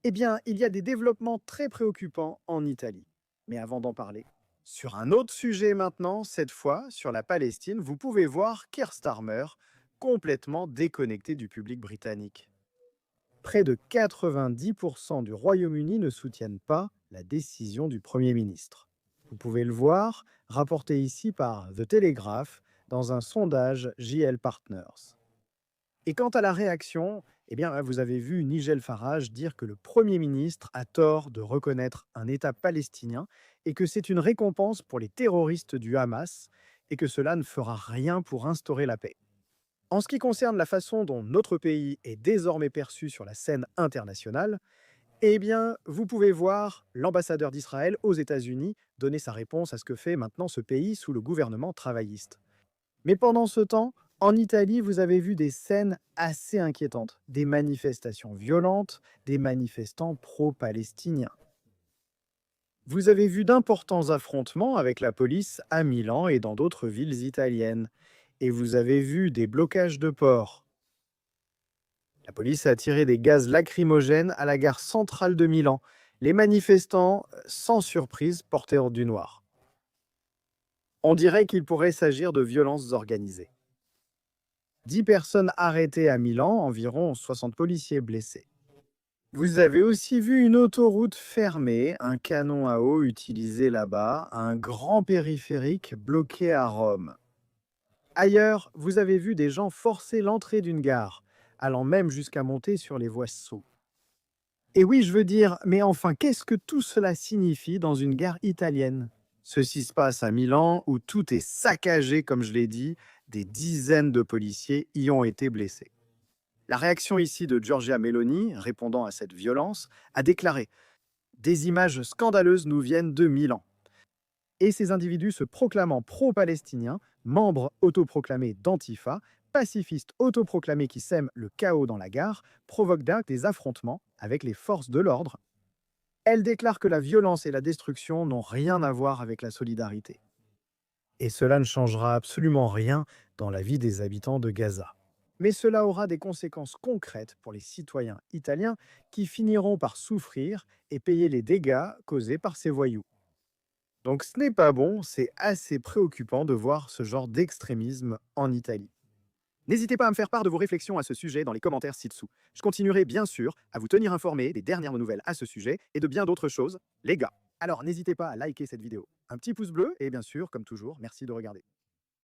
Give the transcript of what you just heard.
Eh bien, il y a des développements très préoccupants en Italie. Mais avant d'en parler, sur un autre sujet maintenant, cette fois sur la Palestine, vous pouvez voir Keir Starmer complètement déconnecté du public britannique. Près de 90% du Royaume-Uni ne soutiennent pas la décision du Premier ministre. Vous pouvez le voir, rapporté ici par The Telegraph dans un sondage JL Partners. Et quant à la réaction, eh bien, vous avez vu Nigel Farage dire que le Premier ministre a tort de reconnaître un État palestinien et que c'est une récompense pour les terroristes du Hamas et que cela ne fera rien pour instaurer la paix. En ce qui concerne la façon dont notre pays est désormais perçu sur la scène internationale, eh bien, vous pouvez voir l'ambassadeur d'Israël aux États-Unis donner sa réponse à ce que fait maintenant ce pays sous le gouvernement travailliste. Mais pendant ce temps, en Italie, vous avez vu des scènes assez inquiétantes, des manifestations violentes, des manifestants pro-palestiniens. Vous avez vu d'importants affrontements avec la police à Milan et dans d'autres villes italiennes. Et vous avez vu des blocages de ports. La police a tiré des gaz lacrymogènes à la gare centrale de Milan. Les manifestants, sans surprise, portaient du noir. On dirait qu'il pourrait s'agir de violences organisées. 10 personnes arrêtées à Milan, environ 60 policiers blessés. Vous avez aussi vu une autoroute fermée, un canon à eau utilisé là-bas, un grand périphérique bloqué à Rome. Ailleurs, vous avez vu des gens forcer l'entrée d'une gare, allant même jusqu'à monter sur les voies. Et oui, je veux dire, mais enfin, qu'est-ce que tout cela signifie dans une gare italienne? Ceci se passe à Milan, où tout est saccagé, comme je l'ai dit, des dizaines de policiers y ont été blessés. La réaction ici de Giorgia Meloni, répondant à cette violence, a déclaré: des images scandaleuses nous viennent de Milan. Et ces individus se proclamant pro-palestiniens, membres autoproclamés d'Antifa, pacifistes autoproclamés qui sèment le chaos dans la gare, provoquent donc des affrontements avec les forces de l'ordre. Elle déclare que la violence et la destruction n'ont rien à voir avec la solidarité. Et cela ne changera absolument rien dans la vie des habitants de Gaza. Mais cela aura des conséquences concrètes pour les citoyens italiens qui finiront par souffrir et payer les dégâts causés par ces voyous. Donc ce n'est pas bon, c'est assez préoccupant de voir ce genre d'extrémisme en Italie. N'hésitez pas à me faire part de vos réflexions à ce sujet dans les commentaires ci-dessous. Je continuerai bien sûr à vous tenir informé des dernières nouvelles à ce sujet et de bien d'autres choses, les gars. Alors n'hésitez pas à liker cette vidéo. Un petit pouce bleu et bien sûr, comme toujours, merci de regarder.